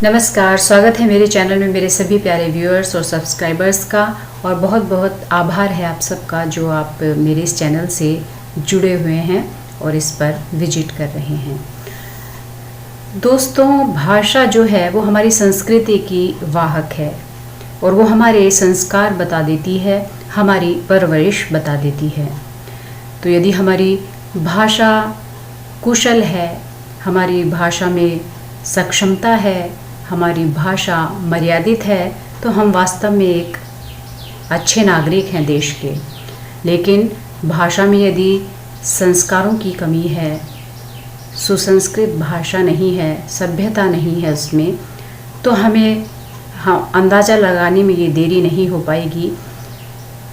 नमस्कार, स्वागत है मेरे चैनल में मेरे सभी प्यारे व्यूअर्स और सब्सक्राइबर्स का। और बहुत बहुत आभार है आप सबका जो आप मेरे इस चैनल से जुड़े हुए हैं और इस पर विजिट कर रहे हैं। दोस्तों, भाषा जो है वो हमारी संस्कृति की वाहक है और वो हमारे संस्कार बता देती है, हमारी परवरिश बता देती है। तो यदि हमारी भाषा कुशल है, हमारी भाषा में सक्षमता है, हमारी भाषा मर्यादित है, तो हम वास्तव में एक अच्छे नागरिक हैं देश के। लेकिन भाषा में यदि संस्कारों की कमी है, सुसंस्कृत भाषा नहीं है, सभ्यता नहीं है उसमें, तो हमें अंदाज़ा लगाने में ये देरी नहीं हो पाएगी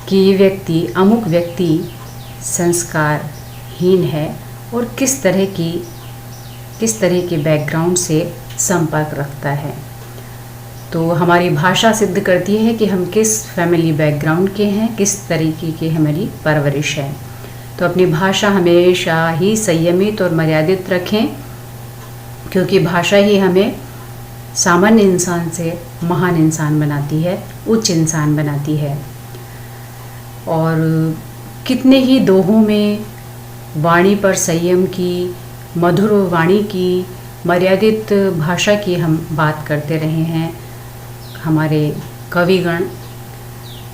कि ये व्यक्ति, अमुक व्यक्ति संस्कारहीन है और किस तरह के बैकग्राउंड से संपर्क रखता है। तो हमारी भाषा सिद्ध करती है कि हम किस फैमिली बैकग्राउंड के हैं, किस तरीके की हमारी परवरिश है। तो अपनी भाषा हमेशा ही संयमित और मर्यादित रखें, क्योंकि भाषा ही हमें सामान्य इंसान से महान इंसान बनाती है, उच्च इंसान बनाती है। और कितने ही दोहों में वाणी पर संयम की, मधुर वाणी की, मर्यादित भाषा की हम बात करते रहे हैं। हमारे कविगण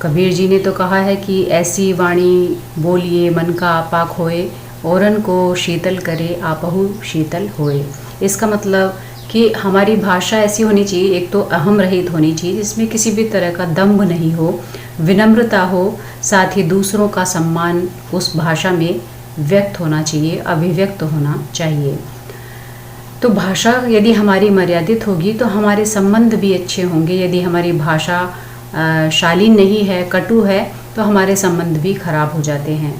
कबीर जी ने तो कहा है कि ऐसी वाणी बोलिए मन का आपा खोए, औरन को शीतल करे आपहु शीतल होए। इसका मतलब कि हमारी भाषा ऐसी होनी चाहिए, एक तो अहम रहित होनी चाहिए, जिसमें किसी भी तरह का दंभ नहीं हो, विनम्रता हो, साथ ही दूसरों का सम्मान उस भाषा में व्यक्त होना चाहिए, अभिव्यक्त होना चाहिए। तो भाषा यदि हमारी मर्यादित होगी तो हमारे संबंध भी अच्छे होंगे। यदि हमारी भाषा शालीन नहीं है, कटु है, तो हमारे संबंध भी खराब हो जाते हैं।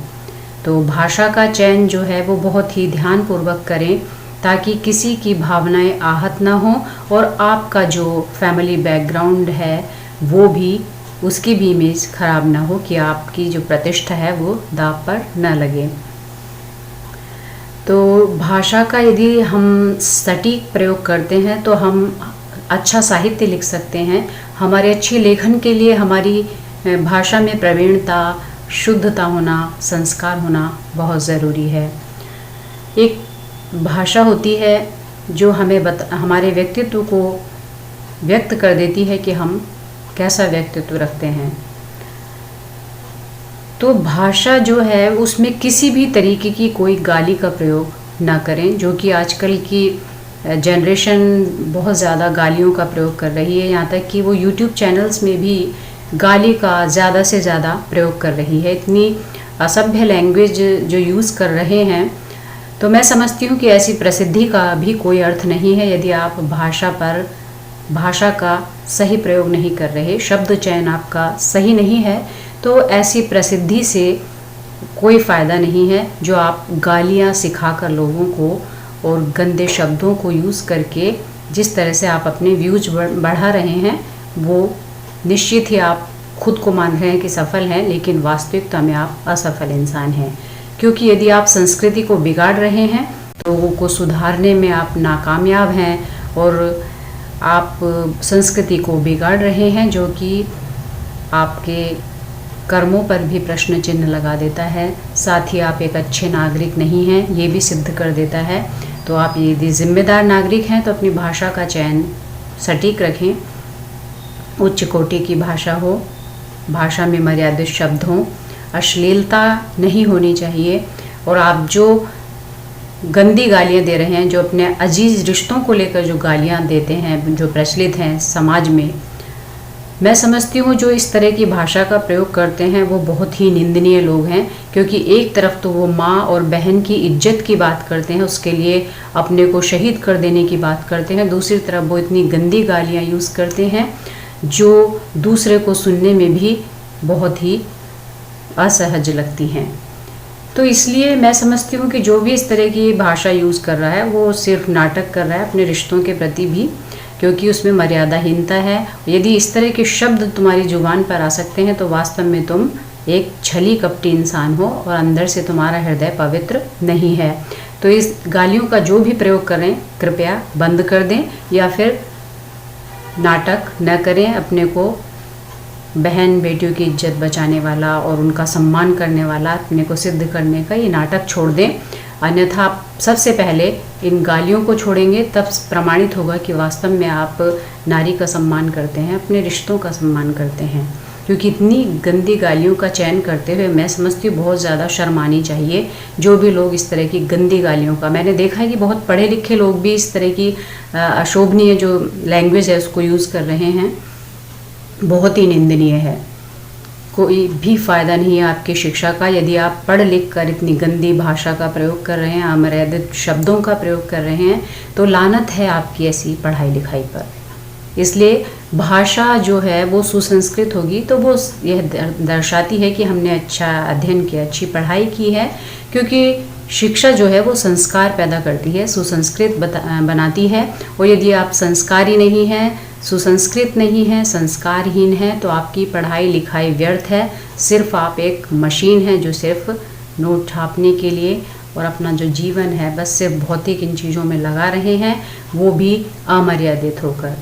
तो भाषा का चयन जो है वो बहुत ही ध्यानपूर्वक करें, ताकि किसी की भावनाएं आहत ना हो और आपका जो फैमिली बैकग्राउंड है वो भी, उसकी भी इमेज खराब ना हो, कि आपकी जो प्रतिष्ठा है वो दांव पर न लगे। तो भाषा का यदि हम सटीक प्रयोग करते हैं तो हम अच्छा साहित्य लिख सकते हैं। हमारे अच्छे लेखन के लिए हमारी भाषा में प्रवीणता, शुद्धता होना, संस्कार होना बहुत ज़रूरी है। एक भाषा होती है जो हमें हमारे व्यक्तित्व को व्यक्त कर देती है कि हम कैसा व्यक्तित्व रखते हैं। तो भाषा जो है उसमें किसी भी तरीके की कोई गाली का प्रयोग ना करें, जो कि आजकल की जनरेशन बहुत ज़्यादा गालियों का प्रयोग कर रही है। यहाँ तक कि वो यूट्यूब चैनल्स में भी गाली का ज़्यादा से ज़्यादा प्रयोग कर रही है। इतनी असभ्य लैंग्वेज जो यूज़ कर रहे हैं। तो मैं समझती हूँ कि ऐसी प्रसिद्धि का भी कोई अर्थ नहीं है यदि आप भाषा का सही प्रयोग नहीं कर रहे, शब्द चयन आपका सही नहीं है, तो ऐसी प्रसिद्धि से कोई फ़ायदा नहीं है। जो आप गालियाँ सिखाकर लोगों को और गंदे शब्दों को यूज़ करके जिस तरह से आप अपने व्यूज बढ़ा रहे हैं, वो निश्चित ही आप खुद को मान रहे हैं कि सफल हैं, लेकिन वास्तविकता में आप असफल इंसान हैं। क्योंकि यदि आप संस्कृति को बिगाड़ रहे हैं तो वो को सुधारने में आप नाकामयाब हैं और आप संस्कृति को बिगाड़ रहे हैं, जो कि आपके कर्मों पर भी प्रश्न चिन्ह लगा देता है। साथ ही आप एक अच्छे नागरिक नहीं हैं, ये भी सिद्ध कर देता है। तो आप यदि जिम्मेदार नागरिक हैं तो अपनी भाषा का चयन सटीक रखें, उच्च कोटि की भाषा हो, भाषा में मर्यादित शब्द हों, अश्लीलता नहीं होनी चाहिए। और आप जो गंदी गालियाँ दे रहे हैं, जो अपने अजीज रिश्तों को लेकर जो गालियाँ देते हैं, जो प्रचलित हैं समाज में, मैं समझती हूँ जो इस तरह की भाषा का प्रयोग करते हैं वो बहुत ही निंदनीय लोग हैं। क्योंकि एक तरफ तो वो माँ और बहन की इज्जत की बात करते हैं, उसके लिए अपने को शहीद कर देने की बात करते हैं, दूसरी तरफ वो इतनी गंदी गालियाँ यूज़ करते हैं जो दूसरे को सुनने में भी बहुत ही असहज लगती हैं। तो इसलिए मैं समझती हूँ कि जो भी इस तरह की भाषा यूज़ कर रहा है वो सिर्फ नाटक कर रहा है अपने रिश्तों के प्रति भी, क्योंकि उसमें मर्यादाहीनता है। यदि इस तरह के शब्द तुम्हारी जुबान पर आ सकते हैं तो वास्तव में तुम एक छली कपटी इंसान हो और अंदर से तुम्हारा हृदय पवित्र नहीं है। तो इस गालियों का जो भी प्रयोग करें कृपया बंद कर दें, या फिर नाटक न करें। अपने को बहन बेटियों की इज्जत बचाने वाला और उनका सम्मान करने वाला अपने को सिद्ध करने का ये नाटक छोड़ दें। अन्यथा आप सबसे पहले इन गालियों को छोड़ेंगे, तब प्रमाणित होगा कि वास्तव में आप नारी का सम्मान करते हैं, अपने रिश्तों का सम्मान करते हैं। क्योंकि इतनी गंदी गालियों का चयन करते हुए मैं समझती हूँ बहुत ज़्यादा शर्म आनी चाहिए जो भी लोग इस तरह की गंदी गालियों का। मैंने देखा है कि बहुत पढ़े लिखे लोग भी इस तरह की अशोभनीय जो लैंग्वेज है उसको यूज़ कर रहे हैं। बहुत ही निंदनीय है। कोई भी फ़ायदा नहीं है आपकी शिक्षा का यदि आप पढ़ लिख कर इतनी गंदी भाषा का प्रयोग कर रहे हैं, अमर्यादित शब्दों का प्रयोग कर रहे हैं, तो लानत है आपकी ऐसी पढ़ाई लिखाई पर। इसलिए भाषा जो है वो सुसंस्कृत होगी तो वो यह दर्शाती है कि हमने अच्छा अध्ययन किया, अच्छी पढ़ाई की है। क्योंकि शिक्षा जो है वो संस्कार पैदा करती है, सुसंस्कृत बनाती है। और यदि आप संस्कारी नहीं हैं, सुसंस्कृत नहीं हैं, संस्कारहीन हैं, तो आपकी पढ़ाई लिखाई व्यर्थ है। सिर्फ आप एक मशीन है जो सिर्फ नोट छापने के लिए और अपना जो जीवन है बस सिर्फ भौतिक इन चीज़ों में लगा रहे हैं, वो भी अमर्यादित होकर।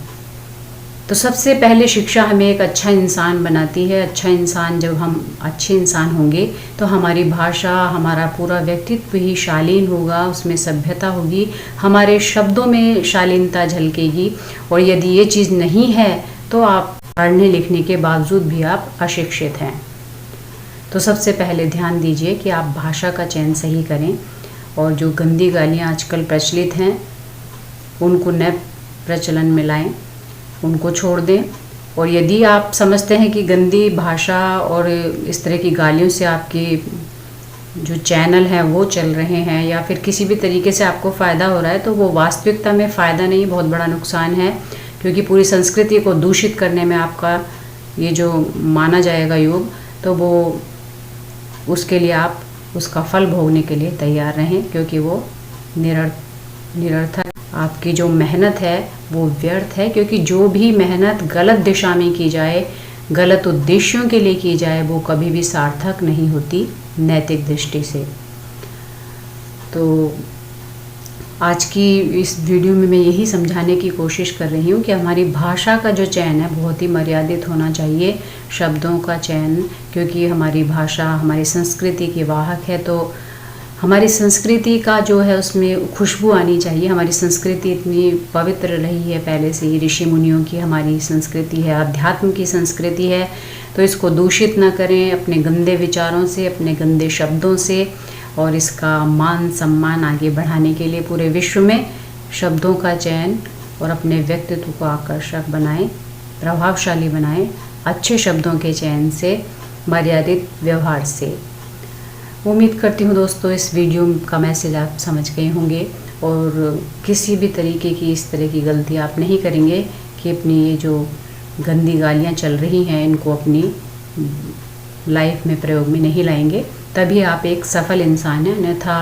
तो सबसे पहले शिक्षा हमें एक अच्छा इंसान बनाती है। अच्छा इंसान, जब हम अच्छे इंसान होंगे तो हमारी भाषा, हमारा पूरा व्यक्तित्व ही शालीन होगा, उसमें सभ्यता होगी, हमारे शब्दों में शालीनता झलकेगी। और यदि ये चीज़ नहीं है तो आप पढ़ने लिखने के बावजूद भी आप अशिक्षित हैं। तो सबसे पहले ध्यान दीजिए कि आप भाषा का चयन सही करें और जो गंदी गालियाँ आजकल प्रचलित हैं उनको न प्रचलन में लाएं, उनको छोड़ दें। और यदि आप समझते हैं कि गंदी भाषा और इस तरह की गालियों से आपके जो चैनल हैं वो चल रहे हैं या फिर किसी भी तरीके से आपको फ़ायदा हो रहा है, तो वो वास्तविकता में फ़ायदा नहीं, बहुत बड़ा नुकसान है। क्योंकि पूरी संस्कृति को दूषित करने में आपका ये जो माना जाएगा योग, तो वो उसके लिए आप उसका फल भोगने के लिए तैयार रहें, क्योंकि वो निरर्थक। आपकी जो मेहनत है वो व्यर्थ है। क्योंकि जो भी मेहनत गलत दिशा में की जाए, गलत उद्देश्यों के लिए की जाए, वो कभी भी सार्थक नहीं होती नैतिक दृष्टि से। तो आज की इस वीडियो में मैं यही समझाने की कोशिश कर रही हूँ कि हमारी भाषा का जो चयन है बहुत ही मर्यादित होना चाहिए, शब्दों का चयन। क्योंकि हमारी भाषा हमारी संस्कृति की वाहक है, तो हमारी संस्कृति का जो है उसमें खुशबू आनी चाहिए। हमारी संस्कृति इतनी पवित्र रही है पहले से ही, ऋषि मुनियों की हमारी संस्कृति है, अध्यात्म की संस्कृति है। तो इसको दूषित ना करें अपने गंदे विचारों से, अपने गंदे शब्दों से। और इसका मान सम्मान आगे बढ़ाने के लिए पूरे विश्व में शब्दों का चयन और अपने व्यक्तित्व को आकर्षक बनाएं, प्रभावशाली बनाएं, अच्छे शब्दों के चयन से, मर्यादित व्यवहार से। उम्मीद करती हूँ दोस्तों इस वीडियो का मैसेज आप समझ गए होंगे और किसी भी तरीके की इस तरह की गलती आप नहीं करेंगे कि अपनी ये जो गंदी गालियाँ चल रही हैं इनको अपनी लाइफ में प्रयोग में नहीं लाएंगे। तभी आप एक सफल इंसान हैं, अन्यथा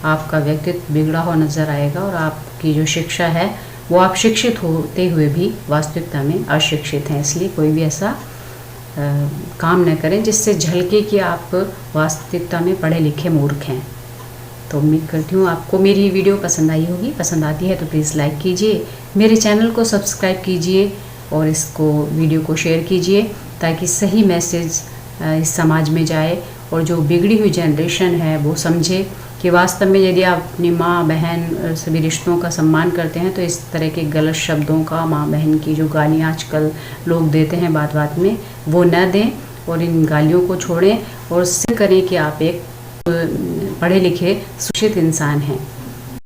आपका व्यक्तित्व बिगड़ा हुआ नज़र आएगा और आपकी जो शिक्षा है वो आप शिक्षित होते हुए भी वास्तविकता में अशिक्षित हैं। इसलिए कोई भी ऐसा काम न करें जिससे झलके कि आप वास्तविकता में पढ़े लिखे मूर्ख हैं। तो उम्मीद करती हूँ आपको मेरी वीडियो पसंद आई होगी। पसंद आती है तो प्लीज़ लाइक कीजिए, मेरे चैनल को सब्सक्राइब कीजिए और इसको वीडियो को शेयर कीजिए ताकि सही मैसेज इस समाज में जाए और जो बिगड़ी हुई जनरेशन है वो समझे कि वास्तव में यदि आप अपनी माँ बहन सभी रिश्तों का सम्मान करते हैं तो इस तरह के गलत शब्दों का, माँ बहन की जो गालियाँ आजकल लोग देते हैं बात बात में, वो न दें और इन गालियों को छोड़ें और सिद्ध करें कि आप एक पढ़े लिखे शिक्षित इंसान हैं।